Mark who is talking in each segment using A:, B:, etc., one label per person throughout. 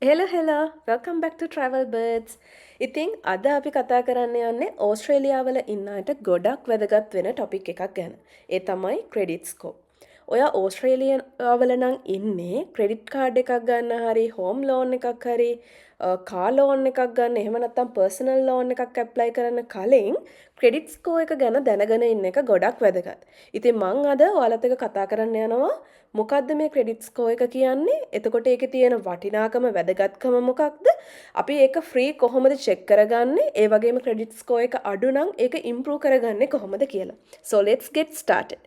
A: හෙල welcome back ටු travel birds. ඉතින් අද අපි කතා කරන්න යන්නේ ඕස්ට්‍රේලියාවල ඉන්නට ගොඩක් වැදගත් වෙන ටොපික් එකක් ගැන. ඒ තමයි ක්‍රෙඩිට් ස්කෝ. ඔයා ඕස්ට්‍රේලියාවල නම් ඉන්නේ ක්‍රෙඩිට් කාඩ් එකක් ගන්න හරි හෝම් ලෝන් එකක් හරි කාර් ලෝන් එකක් ගන්න එහෙම නැත්නම් පර්සනල් ලෝන් එකක් ඇප්ලයි කරන්න කලින් ක්‍රෙඩිට් ස්කෝ එක ගැන දැනගෙන ඉන්න එක ගොඩක් වැදගත්. ඉතින් මං අද ඔයාලත් එක්ක කතා කරන්න යනවා මොකද්ද මේ ක්‍රෙඩිට් ස්කෝ එක කියන්නේ? එතකොට ඒකේ තියෙන වටිනාකම වැදගත්කම මොකක්ද? අපි ඒක ෆ්‍රී කොහොමද චෙක් කරගන්නේ? ඒ වගේම ක්‍රෙඩිට් ස්කෝ එක අඩු නම් ඒක ඉම්ප්‍රූව් කරගන්නේ කොහොමද කියලා. So let's get started.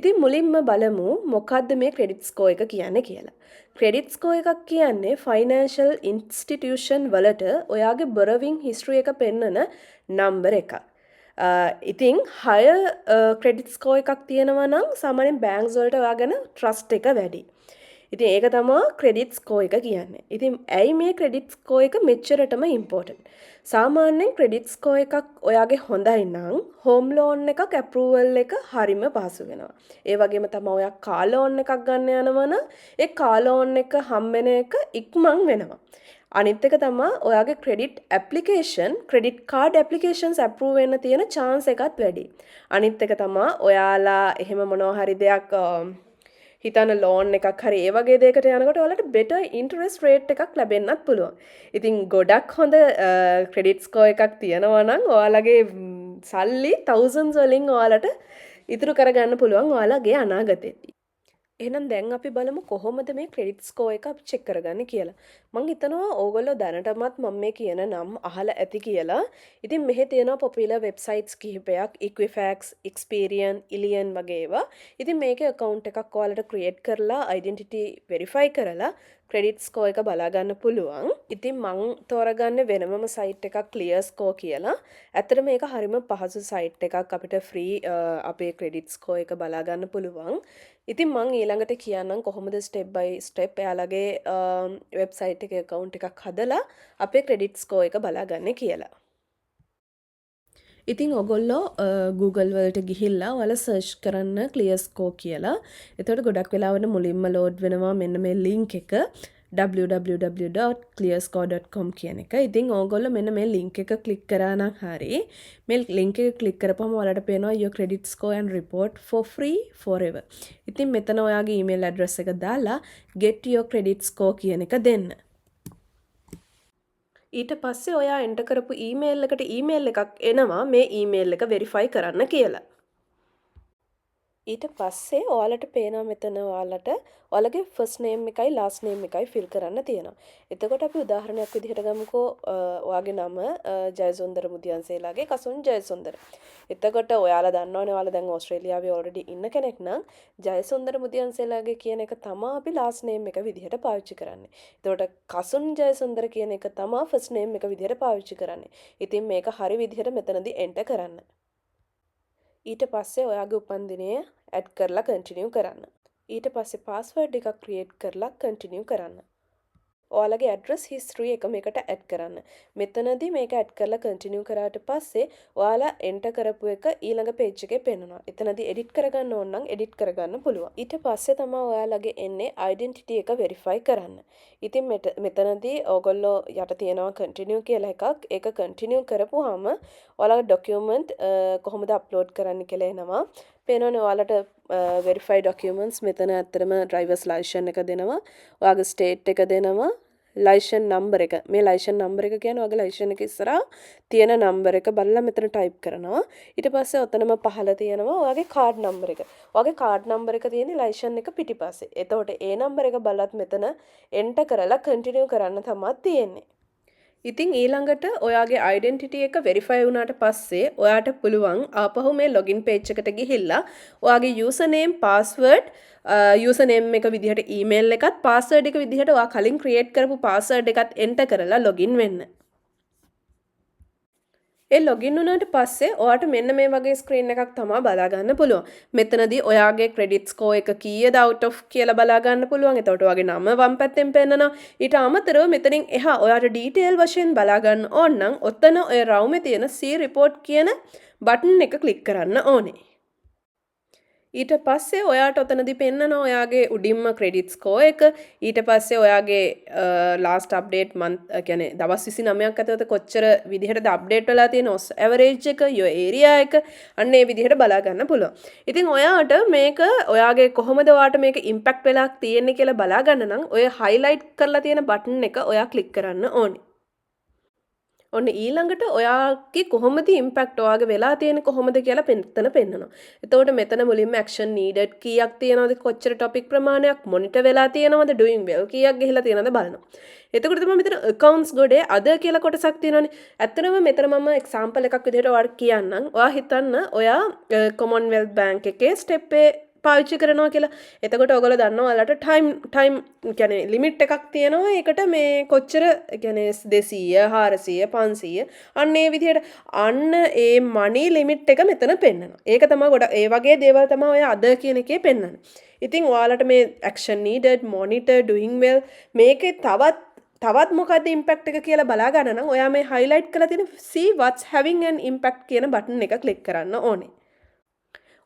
A: ඉතින් මුලින්ම බලමු මොකද්ද මේ ක්‍රෙඩිට් ස්කෝ එක කියන්නේ කියලා. ක්‍රෙඩිට් ස්කෝ එකක් කියන්නේ ෆයිනෑන්ෂල් ඉන්ස්ටිටියුෂන් වලට ඔයාගේ බොරවිං හිස්ටරි එක පෙන්වන නම්බර එකක්. ඉතින් හය ක්‍රෙඩිට් ස්කෝ එකක් තියෙනවා නම් සාමාන්‍යයෙන් බැංක්ස් වලට ඔයාගෙන ට්‍රස්ට් එක වැඩි. ඉතින් ඒක තමයි ක්‍රෙඩිට් ස්කෝ එක කියන්නේ. ඉතින් ඇයි මේ ක්‍රෙඩිට් ස්කෝ එක මෙච්චරටම ඉම්පෝටන්ට්? සාමාන්‍යයෙන් ක්‍රෙඩිට් ස්කෝ එකක් ඔයාගේ හොඳයි නම් හෝම් ලෝන් එකක් ඇප්‍රූවල් එක හරිම පහසු වෙනවා. ඒ වගේම තමයි ඔයා කාර් ලෝන් එකක් ගන්න යනවා නම් ඒ කාර් ලෝන් එක හම්බෙන එක ඉක්මන් වෙනවා. අනිත් එක තමයි ඔයාගේ credit application credit card applications approve වෙන්න තියෙන chance එකත් වැඩි. අනිත් එක තමයි ඔයාලා එහෙම මොනවා හරි දෙයක් හිතන ලෝන් එකක් හරි ඒ වගේ දෙයකට යනකොට ඔයාලට better interest rate එකක් ලැබෙන්නත් පුළුවන්. ඉතින් ගොඩක් හොඳ ක්‍රෙඩිට් ස්කෝර් එකක් තියෙනවා නම් ඔයාලගේ සල්ලි thousands වලින් ඔයාලට ඉතුරු කරගන්න පුළුවන් ඔයාලගේ අනාගතේදී. එහෙනම් දැන් අපි බලමු කොහොමද මේ ක්‍රෙඩිට් ස්කෝ එක අපි චෙක් කරගන්නේ කියලා. මම හිතනවා ඕගොල්ලෝ දැනටමත් මම මේ කියන නම් අහලා ඇති කියලා. ඉතින් මෙහි තියෙනවා පොපියුලර් වෙබ්සයිට්ස් කිහිපයක් Equifax, Experian, Illion වගේ ඒවා. ඉතින් මේකේ account එකක් ඔයාලට create කරලා identity verify කරලා ක්‍රෙඩිට් ස්කෝ එක බලා ගන්න පුළුවන්. ඉතින් මං තෝරගන්නේ වෙනමම සයිට් එකක් Clear Score කියලා. ඇත්තට මේක හරිම පහසු සයිට් එකක් අපිට ෆ්‍රී අපේ ක්‍රෙඩිට් ස්කෝ එක බලා ගන්න පුළුවන්. ඉතින් මං ඊළඟට කියන්නම් කොහොමද ස්ටෙප් බයි ස්ටෙප් එයාලගේ වෙබ්සයිට් එකේ account එකක් හදලා අපේ ක්‍රෙඩිට් ස්කෝ එක බලාගන්නේ කියලා. ඉතින් ඔගොල්ලෝ Google වලට ගිහිල්ලා ඔයාලා සර්ච් කරන්න Clear Score කියලා. එතකොට ගොඩක් වෙලාවට මුලින්ම ලෝඩ් වෙනවා මෙන්න මේ link එක www.clearscore.com කියන එක. ඉතින් ඕගොල්ලෝ මෙන්න මේ link එක click කරා නම් හරි මේ link එක click කරපුවම ඔයාලට පේනවා your credit score and report for free forever. ඉතින් මෙතන ඔයාගේ email address එක දාලා get your credit score කියන එක දෙන්න. ඊට පස්සේ ඔයා එන්ටර් කරපු ඊමේල් එකට ඊමේල් එකක් එනවා මේ ඊමේල් එක වෙරිෆයි කරන්න කියලා. ඊට පස්සේ ඔයාලට පේනවා මෙතන ඔයාලගේ ෆස්ට් නේම් එකයි ලාස්ට් නේම් එකයි ෆිල් කරන්න තියෙනවා. එතකොට අපි උදාහරණයක් විදිහට ගමුකෝ ඔයාගේ නම ජයසුන්දර මුදියන්සේලාගේ කසුන් ජයසුන්දර. එතකොට ඔයාලා දන්නවනේ ඔයාලා දැන් ඕස්ට්‍රේලියාවේ ඔල්රෙඩි ඉන්න කෙනෙක් නම් ජයසුන්දර මුදියන්සේලාගේ කියන එක තමයි අපි ලාස්ට් නේම් එක විදිහට පාවිච්චි කරන්නේ. එතකොට කසුන් ජයසුන්දර කියන එක තමයි ෆස්ට් නේම් එක විදිහට පාවිච්චි කරන්නේ. ඉතින් මේක හරි විදිහට මෙතනදී එන්ටර් කරන්න. ඊට පස්සේ ඔයාගේ උපන්දිනය ඇඩ් කරලා කන්ටිනියු කරන්න. ඊට පස්සේ පාස්වර්ඩ් එකක් ක්‍රියේට් කරලා කන්ටිනියු කරන්න. ඔයාලගේ ඇඩ්‍රස් හිස්ටරි එක මේකට ඇඩ් කරන්න. මෙතනදී මේක ඇඩ් කරලා කන්ටිනියු කරාට පස්සේ ඔයාලා එන්ටර් කරපු එක ඊළඟ පේජ් එකේ පෙන්නනවා. එතනදී එඩිට් කරගන්න ඕන නම් එඩිට් කරගන්න පුළුවන්. ඊට පස්සේ තමයි ඔයාලගේ එන්නේ ඩෙන්ටිටි එක වෙරිෆයි කරන්න. ඉතින් මෙතනදී ඕගොල්ලෝ යට තියෙනවා කන්ටිනියු කියලා එකක්. ඒක කන්ටිනියු කරපුවාම ඔයාලගේ ડોකියුමන්ට් කොහොමද අප්ලෝඩ් කරන්න කියලා එනවා. පේනවනේ ඔයාලට වෙරිෆයි ඩොකියුමන්ට්ස් මෙතන ඇත්තටම ඩ්‍රයිවර්ස් ලයිසන් එක දෙනවා. ඔයාගේ ස්ටේට් එක දෙනවා. ලයිසන් නම්බර එක. මේ ලයිසන් නම්බර එක කියන්නේ ඔයාගේ ලයිසන් එකේ ඉස්සරහා තියෙන නම්බර එක බලලා මෙතන ටයිප් කරනවා. ඊට පස්සේ ඔතනම පහළ තියෙනවා ඔයාගේ කාඩ් නම්බර එක. ඔයාගේ කාඩ් නම්බර එක තියෙන්නේ ලයිසන් එක පිටිපස්සේ. එතකොට ඒ නම්බර එක බලලත් මෙතන එන්ටර් කරලා කන්ටිනියු කරන්න තමයි තියෙන්නේ. ඉතින් ඊළඟට ඔයාගේ ඩෙන්ටිටි එක වෙරිෆයි වුණාට පස්සේ ඔයාට පුළුවන් ආපහු මේ ලොගින් පේජ් එකට ගිහිල්ලා ඔයාගේ user name password user name එක විදිහට ඊමේල් එකත් පාස්වර්ඩ් එක විදිහට ඔයා කලින් ක්‍රියේට් කරපු පාස්වර්ඩ් එකත් එන්ටර් කරලා ලොගින් වෙන්න. ඒ ලොගින් වුණාට පස්සේ ඔයාට මෙන්න මේ වගේ ස්ක්‍රීන් එකක් තමයි බලා ගන්න පුළුවන්. මෙතනදී ඔයාගේ ක්‍රෙඩිට් ස්කෝර් එක කීයද out of කියලා බලා ගන්න පුළුවන්. එතකොට ඔයාගේ නම වම් පැත්තෙන් පෙන්නනවා. ඊට අමතරව මෙතනින් එහා ඔයාට ඩීටේල් වශයෙන් බලා ගන්න ඕන නම් ඔතන ඔය රවුමේ තියෙන see report කියන බටන් එක ක්ලික් කරන්න ඕනේ. ඊට පස්සේ ඔයාට ඔතනදි පෙන්නනවා ඔයාගේ උඩින්ම ක්‍රෙඩිට් ස්කෝර් එක. ඊට පස්සේ ඔයාගේ ලාස්ට් අප්ඩේට් මන්ත් කියන්නේ දවස් 29ක් ඇතුළත කොච්චර විදිහටද අප්ඩේට් වෙලා තියෙන ඇවරේජ් එක, යෝ ඒරියා එක අන්න ඒ විදිහට බලා ගන්න පුළුවන්. ඉතින් ඔයාට මේක ඔයාගේ කොහොමද ඔයාට මේක ඉම්පැක්ට් වෙලා තියෙන්නේ කියලා බලා ගන්න නම් ඔය හයිලයිට් කරලා තියෙන බටන් එක ඔයා ක්ලික් කරන්න ඕනේ. ඔන්න ඊළඟට ඔයාගේ කොහොමද ඉම්පැක්ට් ඔයාගේ වෙලා තියෙන්නේ කොහොමද කියලා පෙන්නනවා. එතකොට මෙතන මුලින්ම action needed කීයක් තියෙනවද, කොච්චර topic ප්‍රමාණයක් මොනිටර් වෙලා තියෙනවද, doing well කීයක් ගිහිලා තියෙනවද බලනවා. එතකොට තමයි මෙතන accounts ගොඩේ අද කියලා කොටසක් තියෙනවානේ. ඇත්තටම මෙතන මම example එකක් විදිහට ඔයාලට කියන්නම්. ඔයා හිතන්න ඔයා Commonwealth Bank එකේ step A පාවිච්චි කරනවා කියලා. එතකොට ඔයගොල්ලෝ දන්නවා ඔයාලට ටයිම් කියන්නේ ලිමිට් එකක් තියෙනවා. ඒකට මේ කොච්චර කියන්නේ 200 400 500 අන්න ඒ විදිහට අන්න ඒ මනි ලිමිට් එක මෙතන පෙන්නනවා. ඒක තමයි ඒ වගේ දේවල් තමයි ඔය අද කියන එකේ පෙන්නන්නේ. ඉතින් ඔයාලට මේ action needed, monitor, doing well මේකේ තවත් මොකක්ද ඉම්පැක්ට් එක කියලා බලා ගන්න නම් ඔයා මේ highlight කරලා තියෙන see what's having an impact කියන බටන් එක ක්ලික් කරන්න ඕනේ.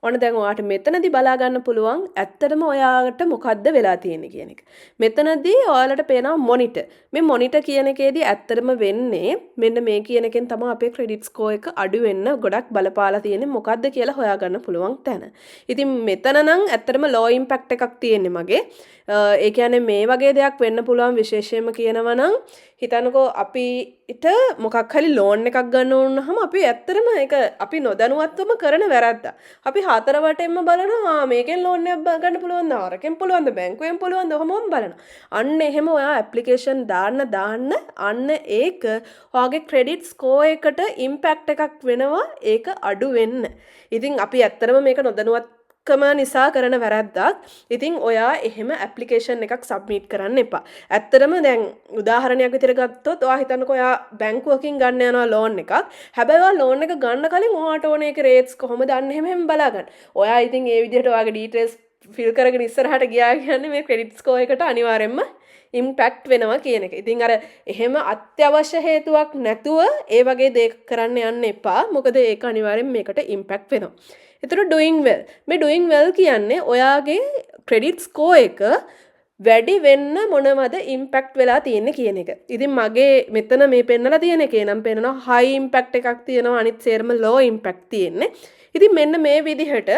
A: ඔන්න දැන් ඔයාට මෙතනදී බලා ගන්න පුළුවන් ඇත්තටම ඔයාට මොකද්ද වෙලා තියෙන්නේ කියන එක. මෙතනදී ඔයාලට පේනවා මොනිටර්. මේ මොනිටර් කියන එකේදී ඇත්තටම වෙන්නේ මෙන්න මේ කියන එකෙන් තමයි අපේ ක්‍රෙඩිට් ස්කෝර් එක අඩු වෙන්න ගොඩක් බලපාලා තියෙන්නේ මොකද්ද කියලා හොයාගන්න පුළුවන් තැන. ඉතින් මෙතන නම් ඇත්තටම ලෝ ඉම්පැක්ට් එකක් තියෙන්නේ මගේ. ඒ කියන්නේ මේ වගේ දෙයක් වෙන්න පුළුවන් විශේෂයෙන්ම කියනවා නම් හිතන්නකෝ අපිට මොකක් හරි ලෝන් එකක් ගන්න වුණාම අපි ඇත්තටම ඒක අපි නොදැනුවත්වම කරන වැරද්දක්. අපි හතර වටෙන්ම බලනවා මේකෙන් ලෝන් එකක් ගන්න පුළුවන්ද, අරකින් පුළුවන්ද, බැංකුවෙන් පුළුවන්ද ඔහොමම බලනවා. අන්න එහෙම ඔයා ඇප්ලිකේෂන් දාන්න අන්න ඒක ඔයාගේ ක්‍රෙඩිට් ස්කෝර් එකට ඉම්පැක්ට් එකක් වෙනවා ඒක අඩු වෙන්න. ඉතින් අපි ඇත්තටම මේක නොදැනුවත් නිසා කරන වැරද්දක්. ඉතින් ඔයා එහෙම ඇප්ලිකේෂන් එකක් සබ්මිට් කරන්න එපා. ඇත්තටම දැන් උදාහරණයක් විදිහට ගත්තොත් ඔයා හිතන්නකෝ ඔයා බැංකුවකින් ගන්න යනවා ලෝන් එකක්. හැබැයි ඔයා ලෝන් එක ගන්න කලින් ඔයාට ඕනේ ඒකේ රේට්ස් කොහොමද අන්න එහෙම බලා ගන්න. ඔයා ඉතින් ඒ විදිහට ඔයාගේ ඩීටේල්ස් ෆිල් කරගෙන ඉස්සරහට ගියා කියන්නේ මේ ක්‍රෙඩිට් ස්කෝර් එකට අනිවාර්යයෙන්ම ඉම්පැක්ට් වෙනවා කියන එක. ඉතින් අර එහෙම අත්‍යවශ්‍ය හේතුවක් නැතුව ඒ වගේ දෙයක් කරන්න යන්න එපා. මොකද ඒක අනිවාර්යෙන් මේකට ඉම්පැක්ට් වෙනවා. එතකොට doing well. මේ doing well කියන්නේ ඔයාගේ ක්‍රෙඩිට් ස්කෝර් එක වැඩි වෙන්න මොනවද ඉම්පැක්ට් වෙලා තියෙන්නේ කියන එක. ඉතින් මගේ මෙතන මේ පෙන්නලා තියෙන එකේ නම් පෙන්නනවා high impact එකක් තියෙනවා, අනිත් සේරම low impact තියෙන්නේ. ඉතින් මෙන්න මේ විදිහට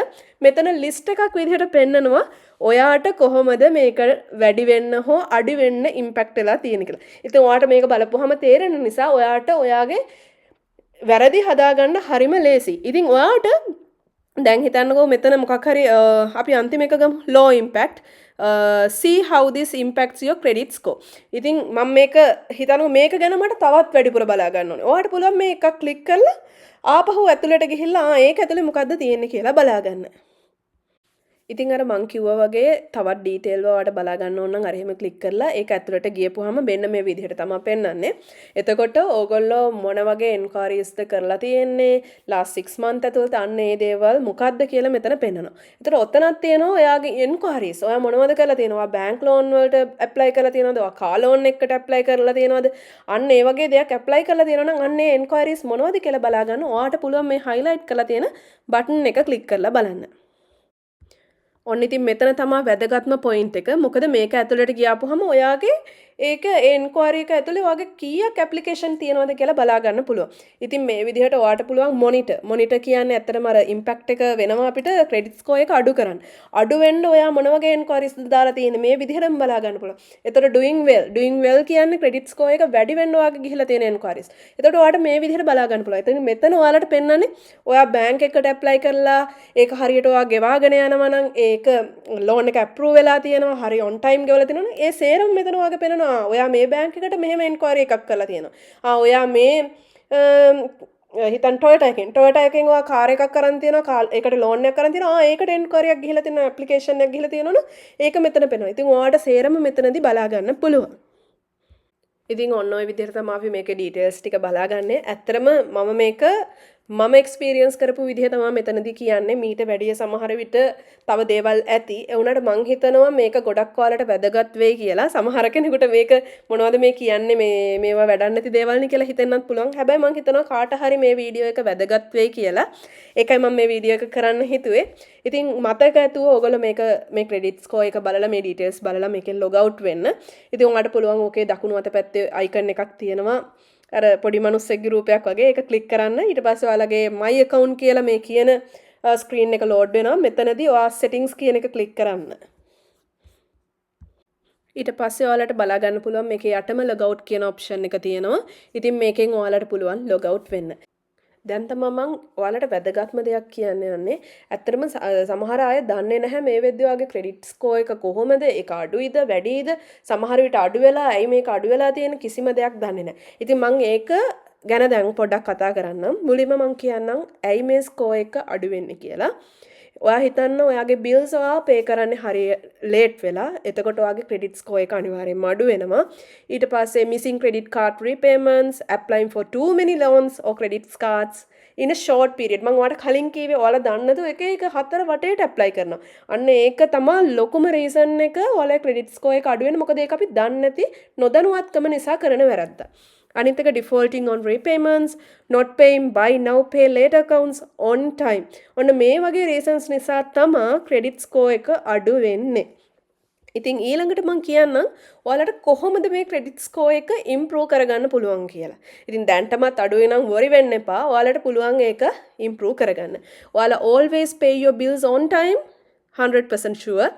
A: මෙතන ලිස්ට් එකක් විදිහට පෙන්නනවා ඔයාට කොහොමද මේක වැඩි වෙන්න හෝ අඩු වෙන්න ඉම්පැක්ට් වෙලා තියෙන්නේ කියලා. ඉතින් ඔයාට මේක බලපුවහම තේරෙන නිසා ඔයාට ඔයාගේ වැරදි හදාගන්න හරිම ලේසි. ඉතින් ඔයාට දැන් හිතන්නකෝ මෙතන මොකක් හරි අපි අන්තිම එක ගමු low impact see how this impacts your credit score. ඉතින් මම මේක හිතනවා මේක ගැන මට තවත් වැඩිපුර බලා ගන්න ඕනේ. ඔයාලට පුළුවන් මේ එකක් ක්ලික් කරලා ආපහු ඇතුළට ගිහිල්ලා ඒක ඇතුලේ මොකද්ද තියෙන්නේ කියලා බලා ගන්න. ඉතින් අර මං කිව්වා වගේ තවත් ඩීටේල් වලට බලා ගන්න ඕන නම් අර එහෙම ක්ලික් කරලා ඒක ඇතුළට ගියපුවාම මෙන්න මේ විදිහට තමයි පෙන්වන්නේ. එතකොට ඕගොල්ලෝ මොන වගේ එන්ක්වයරිස්ද කරලා තියෙන්නේ last 6 month ඇතුළත අන්න ඒ දේවල් මොකද්ද කියලා මෙතන පෙන්වනවා. එතකොට ඔතනක් තියෙනවා ඔයාගේ එන්ක්වයරිස්. ඔයා මොනවද කරලා තියෙනවා? බැංක් ලෝන් වලට ඇප්ලයි කරලා තියෙනවද? ඔයා කාර් ලෝන් එකකට ඇප්ලයි කරලා තියෙනවද? අන්න ඒ වගේ දෙයක් ඇප්ලයි කරලා තියෙනවා නම් අන්න ඒ එන්ක්වයරිස් මොනවද කියලා බලා ගන්න. ඔයාට පුළුවන් මේ highlight කරලා තියෙන බටන් එක ක්ලික් කරලා බලන්න. ඔන්න ඉතින් මෙතන තමයි වැදගත්ම පොයින්ට් එක. මොකද මේක ඇතුළට ගියාපුවම ඔයාගේ ඒක එන්ක්වයරි එක ඇතුලේ ඔයාගේ කීයක් ඇප්ලිකේෂන් තියෙනවද කියලා බලා ගන්න පුළුවන්. ඉතින් මේ විදිහට ඔයාට පුළුවන් මොනිටර් කියන්නේ ඇත්තටම අර ඉම්පැක්ට් එක වෙනවා අපිට ක්‍රෙඩිට් ස්කෝර් එක අඩු කරන්න. අඩු වෙන්න ඔයා මොන වගේ එන්ක්වයරිස්ද දාලා තියෙන්නේ මේ විදිහටම බලා ගන්න පුළුවන්. එතකොට doing well කියන්නේ ක්‍රෙඩිට් ස්කෝර් එක වැඩි වෙන්න ඔයාගේ ගිහිලා තියෙන එන්ක්වයරිස්. එතකොට ඔයාට මේ විදිහට බලා ගන්න පුළුවන්. එතන මෙතන ඔයාලට පෙන්වන්නේ ඔයා බැංක් එකකට ඇප්ලයි කරලා ඒක හරියට ඔයා ගෙවාගෙන යනවා නම් ඒක ලෝන් එක අප්‍රූව් වෙලා තියෙනවා, හරි on time ගෙවලා තියෙනවා. ඒ සේරම මෙතන ඔයාගේ පෙන්වනවා. ඔයා මේ බැංක් එකට මෙහෙම එන්ක්වයරි එකක් කරලා තියෙනවා. ඔයා මේ හිතන් ටොයෝටා එකෙන් ඔයා කාර් එකක් කරන් තියෙනවා, ඒකට ලෝන් එකක් කරන් තියෙනවා. ඒකට එන්ක්වයරි එකක් ගිහිලා තියෙනවා, ඇප්ලිකේෂන් එකක් ගිහිලා තියෙනවනේ. ඒක මෙතන පෙන්වනවා. ඉතින් ඔයාට සේරම මෙතනදී බලා ගන්න පුළුවන්. ඉතින් ඔන්න ඔය විදිහට තමයි අපි මේකේ ඩීටේල්ස් ටික බලාගන්නේ. ඇත්තටම මම මේක මම එක්ස්පීරියන්ස් කරපු විදිහ තමයි මෙතනදී කියන්නේ මීට වැඩිය සමහර විට තව දේවල් ඇති. ඒ වුණාට මං හිතනවා මේක ගොඩක් ඔයාලට වැදගත් වෙයි කියලා. සමහර කෙනෙකුට මේක මොනවද මේ කියන්නේ මේවා වැඩක් නැති දේවල් නේ කියලා හිතෙන්නත් පුළුවන්. හැබැයි මං හිතනවා කාට හරි මේ වීඩියෝ එක වැදගත් වෙයි කියලා. ඒකයි මම මේ වීඩියෝ එක කරන්න හිතුවේ. ඉතින් මතක ඇතුව ඔයගොල්ලෝ මේ ක්‍රෙඩිට් ස්කෝර් එක බලලා මේ ඩීටේල්ස් බලලා මේකෙන් ලොග් අවුට් වෙන්න. ඉතින් උන්ට පුළුවන් ඕකේ දකුණු අත පැත්තේ අයිකන් එකක් තියෙනවා. අර පොඩි මනුස්සෙක්ගේ රූපයක් වගේ ඒක ක්ලික් කරන්න. ඊට පස්සේ ඔයාලගේ my account කියලා මේ කියන ස්ක්‍රීන් එක ලෝඩ් වෙනවා. මෙතනදී ඔයා settings කියන එක ක්ලික් කරන්න. ඊට පස්සේ ඔයාලට බලා ගන්න පුළුවන් මේකේ යටම log out කියන option එක තියෙනවා. ඉතින් මේකෙන් ඔයාලට පුළුවන් log out වෙන්න. දැන් තමයි මම ඔයාලට වැදගත්ම දෙයක් කියන්න යන්නේ. ඇත්තටම සමහර අය දන්නේ නැහැ මේ වෙද්දී ඔයාගේ ක්‍රෙඩිට් ස්කෝර් එක කොහොමද? ඒක අඩුයිද වැඩිද? සමහර විට අඩු වෙලා ඇයි මේක අඩු වෙලා තියෙන කිසිම දෙයක් දන්නේ නැහැ. ඉතින් මම ඒක ගැන දැන් පොඩ්ඩක් කතා කරන්නම්. මුලින්ම මම කියන්නම් ඇයි මේ ස්කෝර් එක අඩු වෙන්නේ කියලා. ඔයා හිතන්න ඔයාගේ බිල්ස් ඔයා පේ කරන්නේ හරිය ලේට් වෙලා. එතකොට ඔයාගේ ක්‍රෙඩිට් ස්කෝර් එක අනිවාර්යෙන්ම අඩු වෙනවා. ඊට පස්සේ missing credit card repayments, applying for too many loans or credit cards in a short period. මම ඔයාලට කලින් කිව්වේ ඔයාලා දන්නද එක එක හතර වටේට apply කරනවා. අන්න ඒක තමයි ලොකුම reason එක ඔයාලගේ credit score එක අඩු වෙන. මොකද ඒක අපි දන්නේ නැති නොදැනුවත්කම නිසා කරන වැරද්ද. අනිත් එක defaulting on repayments, not paying buy now pay later accounts on time. ඔන්න මේ වගේ reasons නිසා තමයි credit score එක අඩු වෙන්නේ. ඉතින් ඊළඟට මම කියන්නම් ඔයාලට කොහොමද මේ credit score එක improve කරගන්න පුළුවන් කියලා. ඉතින් දැන්ටමත් අඩුවේ නම් worry වෙන්න එපා. ඔයාලට පුළුවන් ඒක improve කරගන්න. ඔයාලා always pay your bills on time, 100% sure.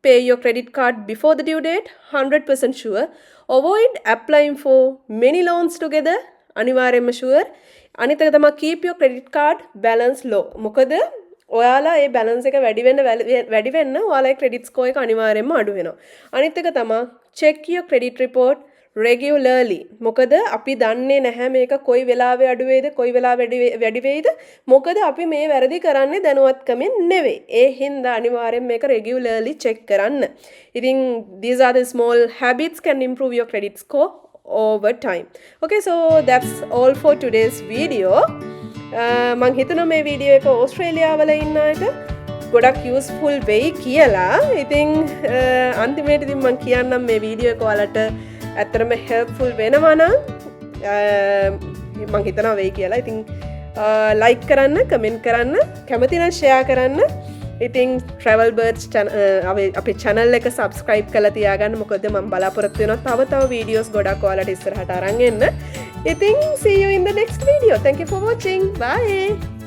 A: Pay your credit card before the due date, 100% sure. Avoid applying for many loans together, අනිවාර්යෙන්ම sure. අනිත් එක තමයි keep your credit card balance low. මොකද ඔයාලා ඒ balance එක වැඩි වෙන්න ඔයාලගේ credit score එක අනිවාර්යෙන්ම අඩු වෙනවා. අනිත් එක තමයි check your credit report regularly. මොකද අපි දන්නේ නැහැ මේක කොයි වෙලාවෙ අඩු වෙයිද කොයි වෙලාවෙ වැඩි වෙයිද. මොකද අපි මේ වැරදි කරන්නේ දැනුවත්කමින් නෙවෙයි. ඒ හින්දා අනිවාර්යෙන් මේක regularly check කරන්න. ඉතින් these are the small habits can improve your credit score over time. Okay, so that's all for today's video. මං හිතනවා මේ වීඩියෝ එක ඕස්ට්‍රේලියාවල ඉන්න අයට ගොඩක් යූස්ෆුල් වෙයි කියලා. ඉතින් අන්තිමේට ඉතින් මං කියන්නම් මේ වීඩියෝ එක ඔයාලට ඇත්තටම හෙල්ප්ෆුල් වෙනවා නම් මං හිතනවා වෙයි කියලා. ඉතින් ලයික් කරන්න, කමෙන්ට් කරන්න, කැමති නම් ෂෙයා කරන්න. ඉතින් Travel Birds අපේ channel එක subscribe කරලා තියාගන්න. මොකද මම බලාපොරොත්තු වෙනවා තව වීඩියෝස් ගොඩක් ඔයාලට ඉස්සරහට අරන් එන්න. ඉතින් see you in the next video. Thank you for watching. Bye.